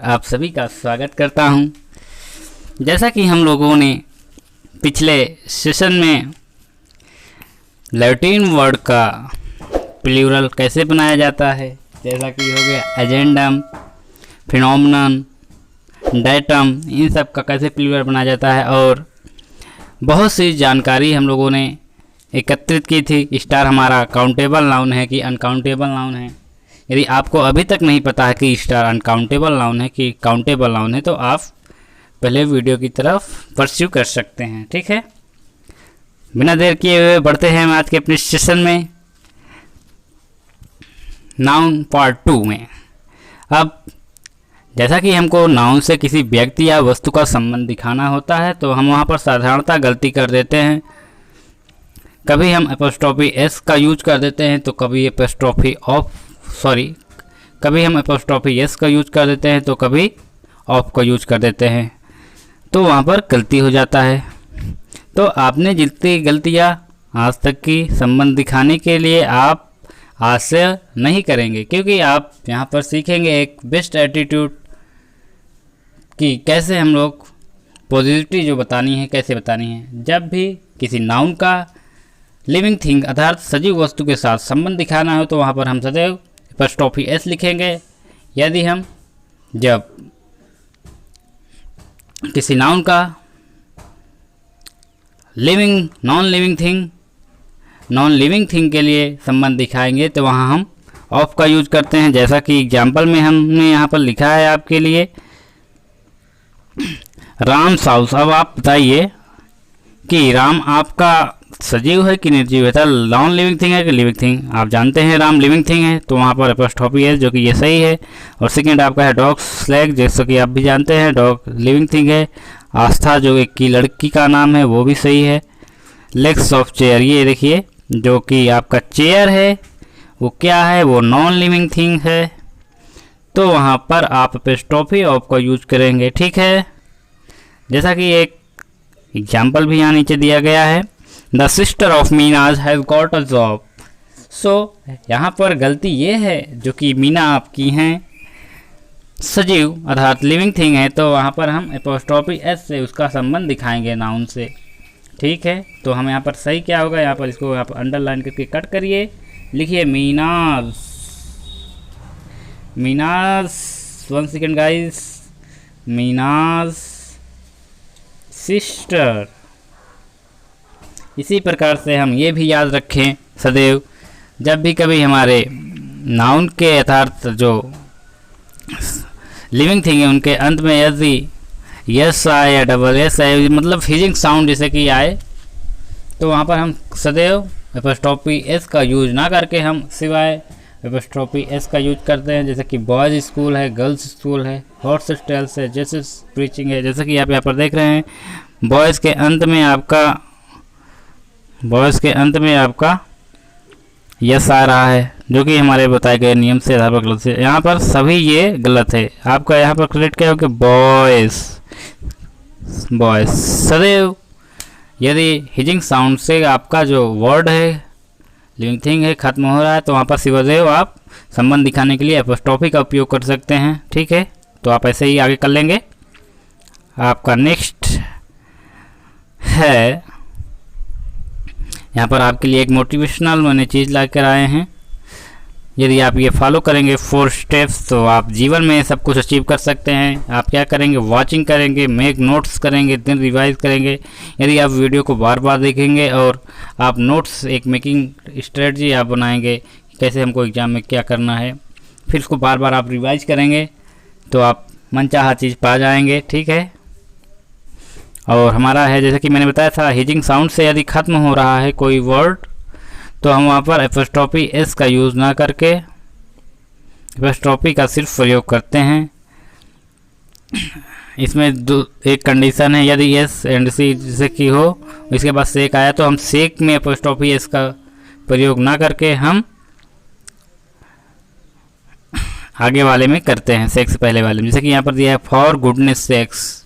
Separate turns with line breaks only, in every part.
आप सभी का स्वागत करता हूं। जैसा कि हम लोगों ने पिछले सेशन में लैटिन वर्ड का प्लूरल कैसे बनाया जाता है, जैसा कि हो गया एजेंडम, फिनोमेनन, डेटम, इन सब का कैसे प्लूरल बनाया जाता है और बहुत सी जानकारी हम लोगों ने एकत्रित की थी। स्टार हमारा काउंटेबल नाउन है कि अनकाउंटेबल नाउन है। यदि आपको अभी तक नहीं पता है कि स्टार अनकाउंटेबल नाउन है कि काउंटेबल नाउन है तो आप पहले वीडियो की तरफ परस्यू कर सकते हैं। ठीक है, बिना देर किए हुए बढ़ते हैं हम आज के अपने सेशन में नाउन पार्ट 2 में। अब जैसा कि हमको नाउन से किसी व्यक्ति या वस्तु का संबंध दिखाना होता है तो हम वहाँ पर साधारणतः गलती कर देते हैं। कभी हम एपोस्ट्रोफी एस का यूज कर देते हैं तो कभी कभी हम एपोस्ट्रोफी एस का यूज कर देते हैं तो कभी ऑफ का यूज कर देते हैं, तो वहाँ पर गलती हो जाता है। तो आपने जितनी गलतियाँ आज तक की संबंध दिखाने के लिए आप आज से नहीं करेंगे, क्योंकि आप यहाँ पर सीखेंगे एक बेस्ट एटीट्यूड कि कैसे हम लोग पॉजिटिविटी जो बतानी है कैसे बतानी है। जब भी किसी नाउन का लिविंग थिंग अर्थात सजीव वस्तु के साथ संबंध दिखाना हो तो वहाँ पर हम सदैव एपोस्ट्रोफी एस लिखेंगे। यदि हम जब किसी नाउन का नॉन लिविंग थिंग के लिए संबंध दिखाएंगे तो वहाँ हम ऑफ का यूज करते हैं। जैसा कि एग्जाम्पल में हमने यहाँ पर लिखा है आपके लिए राम हाउस। अब आप बताइए कि राम आपका सजीव है कि निर्जीव है, था नॉन लिविंग थिंग है कि लिविंग थिंग। आप जानते हैं राम लिविंग थिंग है तो वहाँ पर एपोस्ट्रोफी है जो कि ये सही है। और सेकंड आपका है डॉग स्लैग, जैसा कि आप भी जानते हैं डॉग लिविंग थिंग है। आस्था जो एक की लड़की का नाम है वो भी सही है। लेग्स ऑफ चेयर, ये देखिए जो कि आपका चेयर है वो क्या है, वो नॉन लिविंग थिंग है, तो वहाँ पर आप एपोस्ट्रोफी ऑफ का यूज करेंगे। ठीक है, जैसा कि एक एग्जाम्पल भी यहाँ नीचे दिया गया है, the sister of Meenaz has got a job. So यहाँ पर गलती ये है जो कि मीना आपकी हैं सजीव अर्थात लिविंग थिंग है, तो वहाँ पर हम एपोस्ट्रोफी एस से उसका संबंध दिखाएंगे नाउन से। ठीक है, तो हम यहाँ पर सही क्या होगा, यहाँ पर इसको यहाँ पर अंडरलाइन करके कट करिए, लिखिए Meenaz. One second guys, Meenaz sister. इसी प्रकार से हम ये भी याद रखें सदैव जब भी कभी हमारे नाउन के यथार्थ जो लिविंग थिंग है उनके अंत में यदि यस आए या डबल एस आए, मतलब हिजिंग साउंड जैसे कि आए, तो वहाँ पर हम सदैव एपोस्ट्रोफी एस का यूज ना करके हम सिवाय एपोस्ट्रोफी एस का यूज करते हैं। जैसे कि बॉयज़ स्कूल है, गर्ल्स स्कूल है, हॉर्सेस टेल्स है, जेसस प्रीचिंग है। जैसे कि आप यहाँ पर देख रहे हैं बॉयज़ के अंत में आपका यस आ रहा है जो कि हमारे बताए गए नियम से आधार पर गलत है। यहाँ पर सभी ये गलत है। आपका यहाँ पर करेक्ट क्या हो कि बॉयज़ सदैव यदि हिजिंग साउंड से आपका जो वर्ड है लिविंग थिंग है खत्म हो रहा है तो वहाँ पर सदैव आप संबंध दिखाने के लिए एपोस्ट्रोफी का उपयोग कर सकते हैं। ठीक है, तो आप ऐसे ही आगे कर लेंगे। आपका नेक्स्ट है, यहाँ पर आपके लिए एक मोटिवेशनल मैंने चीज़ ला कर आए हैं। यदि आप ये फॉलो करेंगे 4 स्टेप्स तो आप जीवन में सब कुछ अचीव कर सकते हैं। आप क्या करेंगे, वॉचिंग करेंगे, मेक नोट्स करेंगे, दिन रिवाइज करेंगे। यदि आप वीडियो को बार बार देखेंगे और आप नोट्स एक मेकिंग स्ट्रेटजी आप बनाएंगे कैसे हमको एग्ज़ाम में क्या करना है, फिर उसको बार बार आप रिवाइज करेंगे तो आप मनचाहा चीज़ पा जाएंगे। ठीक है, और हमारा है जैसे कि मैंने बताया था हिजिंग साउंड से यदि ख़त्म हो रहा है कोई वर्ड तो हम वहाँ पर एपोस्ट्रोफी एस का यूज़ ना करके एपोस्ट्रोफी का सिर्फ प्रयोग करते हैं। इसमें एक कंडीशन है, यदि एस एंड सी जैसे कि हो इसके बाद सेक आया तो हम सेक में एपोस्ट्रोफी एस का प्रयोग ना करके हम आगे वाले में करते हैं, सेक्स से पहले वाले में। जैसे कि यहाँ पर दिया है फॉर गुडनेस सेक्स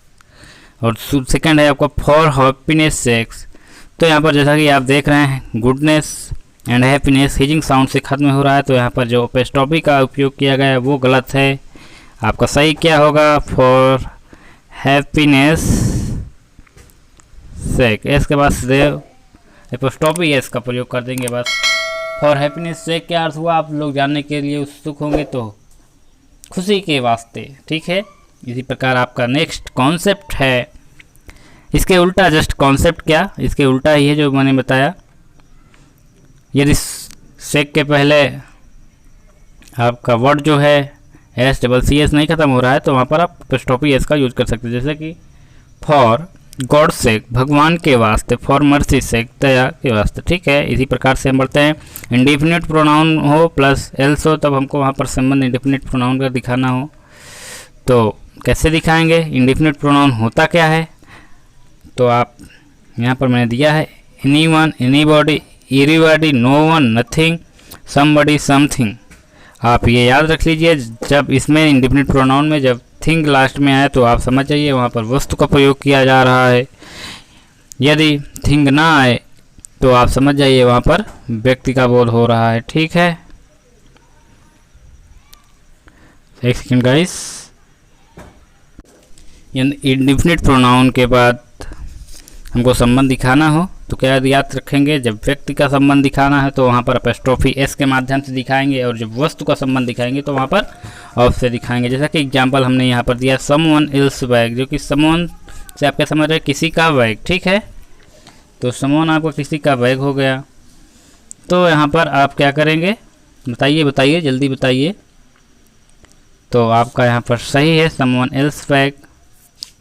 और सेकंड है आपका फॉर हैप्पीनेस सेक्स। तो यहाँ पर जैसा कि आप देख रहे हैं goodness and happiness hissing sound से ख़त्म हो रहा है, तो यहाँ पर जो एपोस्ट्रोफी का उपयोग किया गया है वो गलत है। आपका सही क्या होगा? फॉर हैप्पीनेस सेक, एस के बाद सेव एपोस्ट्रोफी एस का प्रयोग कर देंगे बस। फॉर हैप्पीनेस सेक क्या अर्थ हुआ आप लोग जानने के लिए उत्सुक होंगे, तो खुशी के वास्ते, ठीक है। इसी प्रकार आपका नेक्स्ट कॉन्सेप्ट है, इसके उल्टा, जस्ट कॉन्सेप्ट क्या, इसके उल्टा ही है जो मैंने बताया। यदि सेक के पहले आपका वर्ड जो है एस डबल सी एस नहीं खत्म हो रहा है तो वहाँ पर आप एपोस्ट्रोफी एस का यूज कर सकते हैं, जैसे कि फॉर गॉड सेक, भगवान के वास्ते, फॉर मर्सी सेक, दया के वास्ते, ठीक है। इसी प्रकार से हम बढ़ते हैं। इंडिफिनिट प्रोनाउन हो प्लस एल्स हो तब हमको वहाँ पर संबंध इंडिफिनिट प्रोनाउन का दिखाना हो, तो कैसे दिखाएंगे? इंडिफिनिट प्रोनाउन होता क्या है, तो आप यहाँ पर मैंने दिया है anyone, anybody, everybody, no one, nothing, somebody, something. आप ये याद रख लीजिए, जब इसमें इंडिफिनिट प्रोनाउन में जब थिंग लास्ट में आए तो आप समझ जाइए वहाँ पर वस्तु का प्रयोग किया जा रहा है। यदि थिंग ना आए तो आप समझ जाइए वहाँ पर व्यक्ति का बोध हो रहा है, ठीक है। एक सेकेंड गाइस, इंडिफिनिट प्रोनाउन के बाद हमको संबंध दिखाना हो तो क्या याद रखेंगे? जब व्यक्ति का संबंध दिखाना है तो वहाँ पर एपोस्ट्रोफी एस के माध्यम से दिखाएंगे, और जब वस्तु का संबंध दिखाएंगे तो वहाँ पर ऑफ से दिखाएंगे। जैसा कि एग्जांपल हमने यहाँ पर दिया समवन एल्स बैग, जो कि समवन से आप क्या समझ रहे हैं? किसी का बैग, ठीक है। तो समवन आपको किसी का बैग हो गया, तो यहाँ पर आप क्या करेंगे? बताइए बताइए, जल्दी बताइए। तो आपका यहाँ पर सही है समवन एल्स बैग,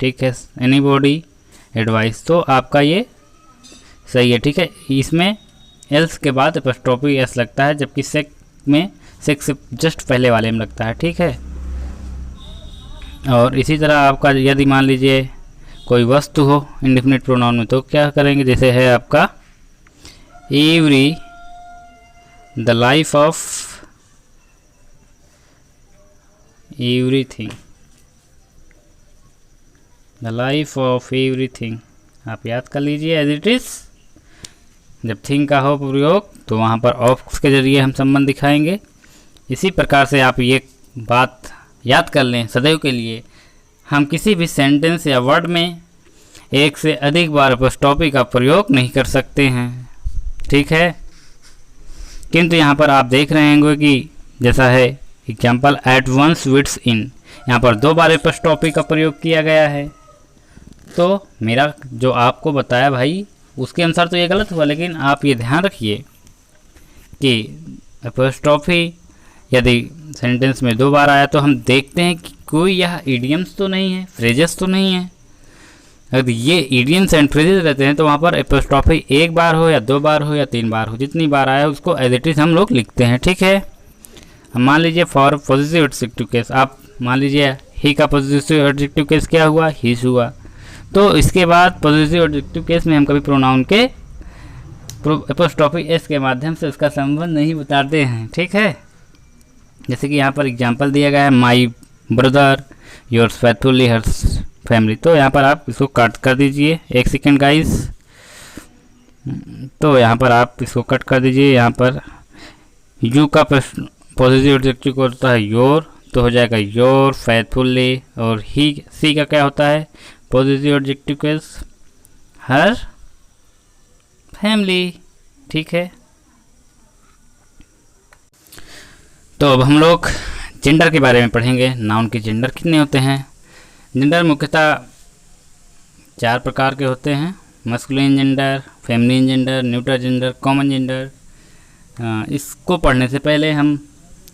ठीक है। एनीबॉडी, एडवाइस, तो आपका ये सही है, ठीक है। इसमें एल्स के बाद एपोस्ट्रोफी एस लगता है, जबकि सेक में सेक से जस्ट पहले वाले में लगता है, ठीक है। और इसी तरह आपका यदि मान लीजिए कोई वस्तु हो इंडिफिनिट प्रोनाउन में तो क्या करेंगे? जैसे है आपका every the life of everything, the life of everything, आप याद कर लीजिए एज इट इज। जब थिंग का हो प्रयोग तो वहाँ पर ऑफ के जरिए हम संबंध दिखाएंगे। इसी प्रकार से आप ये बात याद कर लें सदैव के लिए, हम किसी भी सेंटेंस या वर्ड में एक से अधिक बार एपोस्ट्रोफी का प्रयोग नहीं कर सकते हैं, ठीक है। किंतु यहाँ पर आप देख रहे होंगे कि जैसा है एग्जाम्पल एट वंस विट्स इन, यहाँ पर 2 बार एपोस्ट्रोफी का प्रयोग किया गया है। तो मेरा जो आपको बताया भाई उसके अनुसार तो ये गलत हुआ, लेकिन आप ये ध्यान रखिए कि एपोस्ट्रोफी यदि सेंटेंस में 2 बार आया तो हम देखते हैं कि कोई यह इडियम्स तो नहीं है, फ्रेजेस तो नहीं है। अगर ये इडियम्स एंड फ्रेजेस रहते हैं तो वहाँ पर एपोस्ट्रोफी 1 बार हो या 2 बार हो या 3 बार हो, जितनी बार आया उसको एज इट इज हम लोग लिखते हैं, ठीक है। हम मान लीजिए फॉर पॉजिटिव एडजेक्टिव केस, आप मान लीजिए ही का पॉजिटिव एडजेक्टिव केस क्या हुआ? हीज हुआ। तो इसके बाद पॉजिटिव एडजेक्टिव केस में हम कभी प्रोनाउन के एपोस्ट्रोफी एस के माध्यम से उसका संबंध नहीं बताते हैं, ठीक है। जैसे कि यहाँ पर एग्जांपल दिया गया है my brother, yours faithfully, hers family. तो यहाँ पर आप इसको कट कर दीजिए, एक सेकेंड गाइस। तो यहाँ पर आप इसको कट कर दीजिए। यहाँ पर यू का पॉजिटिव एडजेक्टिव होता है योर, तो हो जाएगा योर फेथफुली। और ही सी का क्या होता है? पॉजिटिव एडजेक्टिव केस हर फैमिली, ठीक है। तो अब हम लोग जेंडर के बारे में पढ़ेंगे। नाउन के जेंडर कितने होते हैं? जेंडर मुख्यतः 4 प्रकार के होते हैं, masculine gender, feminine gender, neutral gender, common gender. इसको पढ़ने से पहले हम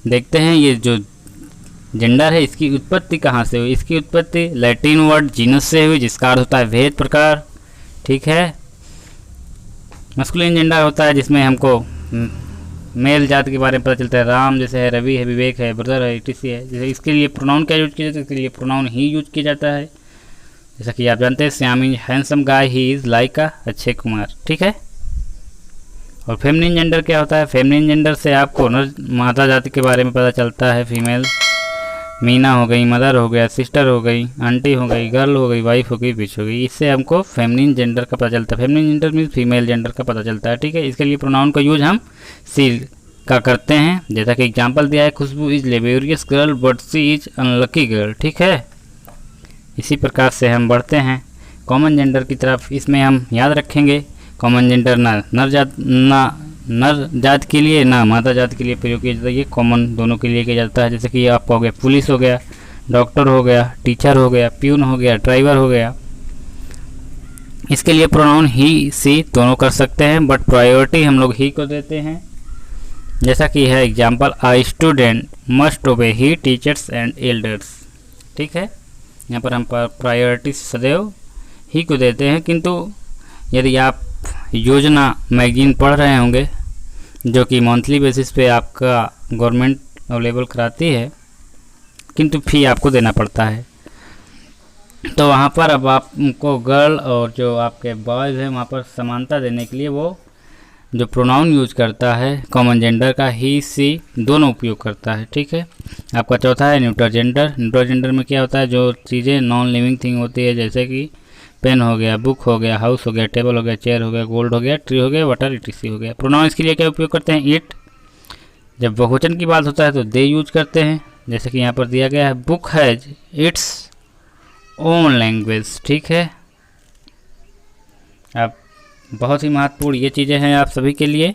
देखते हैं ये जो जेंडर है इसकी उत्पत्ति कहाँ से हुई। इसकी उत्पत्ति लैटिन वर्ड जीनस से हुई, जिसका अर्थ होता है भेद प्रकार, ठीक है। मस्कुलिन जेंडर होता है जिसमें हमको मेल जाति के बारे में पता चलता है, राम जैसे है, रवि है, विवेक है, ब्रदर है, टीसी है। जैसे इसके लिए प्रोनाउन क्या यूज किया जाता है? इसके लिए प्रोनाउन ही यूज किया जाता है। जैसा कि आप जानते हैं Shyam is handsome guy, he is like अ अक्षय कुमार, ठीक है। और फेमिनिन जेंडर क्या होता है? फेमिनिन जेंडर से आपको माता जाति के बारे में पता चलता है। फीमेल मीना हो गई, मदर हो गया, सिस्टर हो गई, आंटी हो गई, गर्ल हो गई, वाइफ हो गई, बिच हो गई। इससे हमको फेमिनिन जेंडर का पता चलता है। Feminine gender means female gender का पता चलता है, ठीक है। इसके लिए प्रोनाउन का यूज हम सी का करते हैं। जैसा कि एग्जाम्पल दिया है, Khushboo is laborious girl but she is unlucky girl. ठीक है, इसी प्रकार से हम बढ़ते हैं कॉमन जेंडर की तरफ। इसमें हम याद रखेंगे कॉमन जेंडर ना नर जात के लिए ना मादा जात के लिए प्रयोग किया जाता है, ये कॉमन दोनों के लिए किया जाता है। जैसे कि आपका हो गया पुलिस हो गया, डॉक्टर हो गया, टीचर हो गया, प्यून हो गया, ड्राइवर हो गया। इसके लिए प्रोनाउन ही सी दोनों कर सकते हैं, बट प्रायोरिटी हम लोग ही को देते हैं। जैसा कि है एग्जाम्पल, आ स्टूडेंट मस्ट ओबे ही टीचर्स एंड एल्डर्स। ठीक है, यहाँ पर हम प्रायोरिटी सदैव ही को देते हैं। किंतु यदि आप योजना मैगजीन पढ़ रहे होंगे जो कि मंथली बेसिस पे आपका गवर्नमेंट अवेलेबल कराती है, किंतु फी आपको देना पड़ता है, तो वहाँ पर अब आपको गर्ल और जो आपके बॉयज़ हैं वहाँ पर समानता देने के लिए वो जो प्रोनाउन यूज करता है कॉमन जेंडर का ही सी दोनों उपयोग करता है। ठीक है, आपका चौथा है न्यूट्रल जेंडर। न्यूट्रल जेंडर में क्या होता है, जो चीज़ें नॉन लिविंग थिंग होती है, जैसे कि पेन हो गया, बुक हो गया, हाउस हो गया, टेबल हो गया, चेयर हो गया, गोल्ड हो गया, ट्री हो गया, वाटर इटीसी हो गया। प्रोनाउन इसके लिए क्या उपयोग करते हैं, इट। जब बहुवचन की बात होता है तो दे यूज करते हैं, जैसे कि यहाँ पर दिया गया है, book has its own language. ठीक है, अब बहुत ही महत्वपूर्ण ये चीज़ें हैं आप सभी के लिए,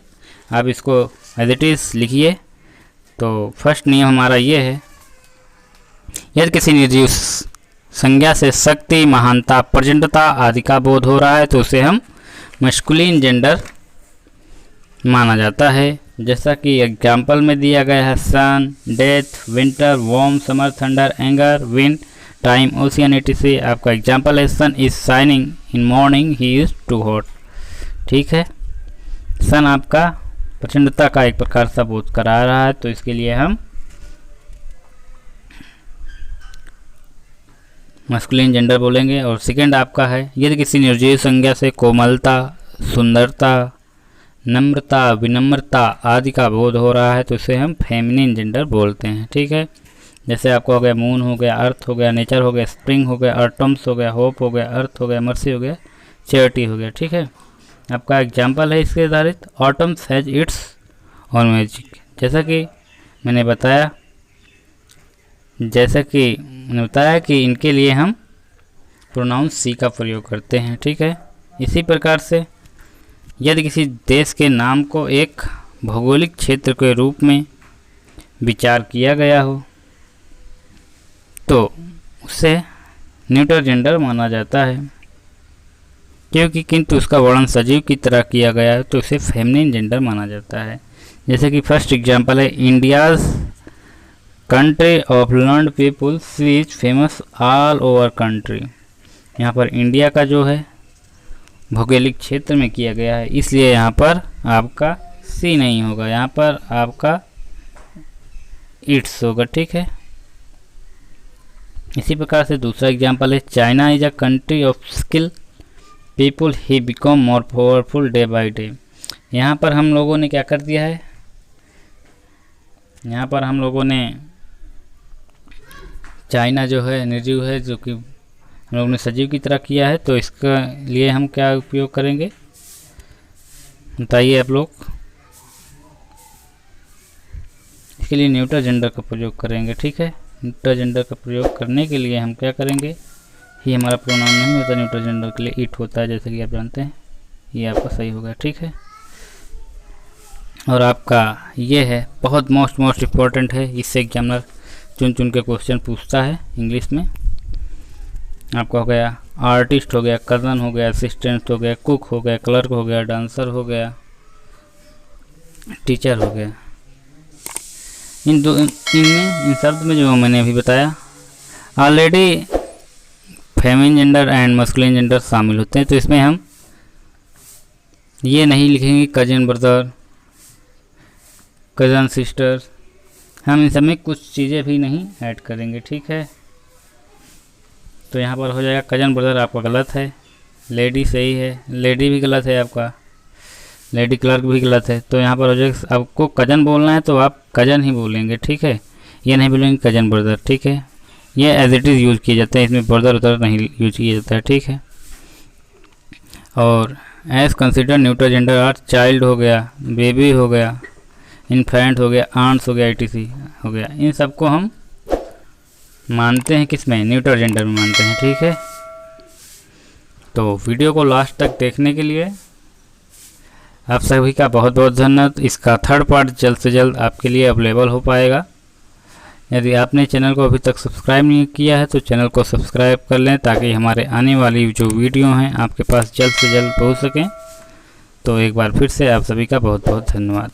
आप इसको एज इट इज़ लिखिए। तो फर्स्ट नियम हमारा ये है, यदि किसी निर्जीव संज्ञा से शक्ति, महानता, प्रचंडता आदि का बोध हो रहा है तो उसे हम मस्कुलिन जेंडर माना जाता है। जैसा कि एग्जाम्पल में दिया गया है, sun, death, winter, warm, summer, thunder, anger, wind, time, ocean etc। आपका एग्जाम्पल है, sun is shining in morning, he is too hot. ठीक है, सन आपका प्रचंडता का एक प्रकार सा बोध करा रहा है, तो इसके लिए हम मस्कुलिन जेंडर बोलेंगे। और सेकंड आपका है, यदि किसी निर्जीव संज्ञा से कोमलता, सुंदरता, नम्रता, विनम्रता आदि का बोध हो रहा है तो इसे हम फेमिनिन जेंडर बोलते हैं। ठीक है, जैसे आपको हो गया मून हो गया, अर्थ हो गया, नेचर हो गया, स्प्रिंग हो गया, ऑटम्स हो गया, होप हो गया, अर्थ हो गया, मर्सी हो गया, चैरिटी हो गया। ठीक है, आपका एग्जाम्पल है इसके आधारित, ऑटम्स हैज इट्स और मैजिक। जैसा कि मैंने बताया कि इनके लिए हम प्रोनाउन सी का प्रयोग करते हैं। ठीक है, इसी प्रकार से यदि किसी देश के नाम को एक भौगोलिक क्षेत्र के रूप में विचार किया गया हो तो उसे न्यूट्रल जेंडर माना जाता है, क्योंकि किंतु उसका वर्णन सजीव की तरह किया गया है तो उसे फेमिनिन जेंडर माना जाता है। जैसे कि फर्स्ट एग्जांपल है, India's country of learned people she is famous all over country. यहाँ पर इंडिया का जो है भौगोलिक क्षेत्र में किया गया है, इसलिए यहाँ पर आपका सी नहीं होगा, यहाँ पर आपका इट्स होगा। ठीक है, इसी प्रकार से दूसरा एग्जांपल है, China is a country of skill people he become more powerful day by day. यहाँ पर हम लोगों ने क्या कर दिया है, यहाँ पर हम लोगों ने चाइना जो है निर्जीव है, जो कि हम लोगों ने सजीव की तरह किया है, तो इसका लिए हम क्या उपयोग करेंगे बताइए आप लोग। इसके लिए न्यूट्रल जेंडर का प्रयोग करेंगे। ठीक है, न्यूट्रल जेंडर का प्रयोग करने के लिए हम क्या करेंगे, ये हमारा प्रोनाउन नहीं होता, न्यूट्रल जेंडर के लिए इट होता है, जैसे कि आप जानते हैं। ये आपका सही होगा। ठीक है, और आपका ये है बहुत मोस्ट इम्पॉर्टेंट है, इससे एग्जामिनर चुन चुन के क्वेश्चन पूछता है इंग्लिश में। आपका हो गया आर्टिस्ट हो गया, कज़न हो गया, असिस्टेंट हो गया, कुक हो गया, क्लर्क हो गया, डांसर हो गया, टीचर हो गया। इन शब्द में जो मैंने अभी बताया already feminine gender and masculine gender शामिल होते हैं, तो इसमें हम ये नहीं लिखेंगे कजन ब्रदर, कजन सिस्टर, हम इन सब में कुछ चीज़ें भी नहीं ऐड करेंगे। ठीक है, तो यहाँ पर हो जाएगा कजन ब्रदर आपका गलत है, लेडी सही है, लेडी भी गलत है, आपका लेडी क्लर्क भी गलत है। तो यहाँ पर हो जाएगा, आपको कजन बोलना है तो आप कजन ही बोलेंगे। ठीक है, ये नहीं बोलेंगे कजन ब्रदर। ठीक है, ये एज इट इज़ यूज़ किए जाते हैं, इसमें ब्रदर उधर नहीं यूज किया जाता है। ठीक है, और as consider neutral gender are child हो गया, बेबी हो गया, इन्फेरेंट हो गया, आंट्स हो गया, ईटीसी हो गया, इन सबको हम मानते हैं किसमें, न्यूटर जेंडर में मानते हैं। ठीक है, तो वीडियो को लास्ट तक देखने के लिए आप सभी का बहुत बहुत धन्यवाद। इसका थर्ड पार्ट जल्द से जल्द आपके लिए अवेलेबल हो पाएगा। यदि आपने चैनल को अभी तक सब्सक्राइब नहीं किया है तो चैनल को सब्सक्राइब कर लें, ताकि हमारे आने वाली जो वीडियो हैं आपके पास जल्द से जल्द पहुंच सकें। तो एक बार फिर से आप सभी का बहुत बहुत धन्यवाद।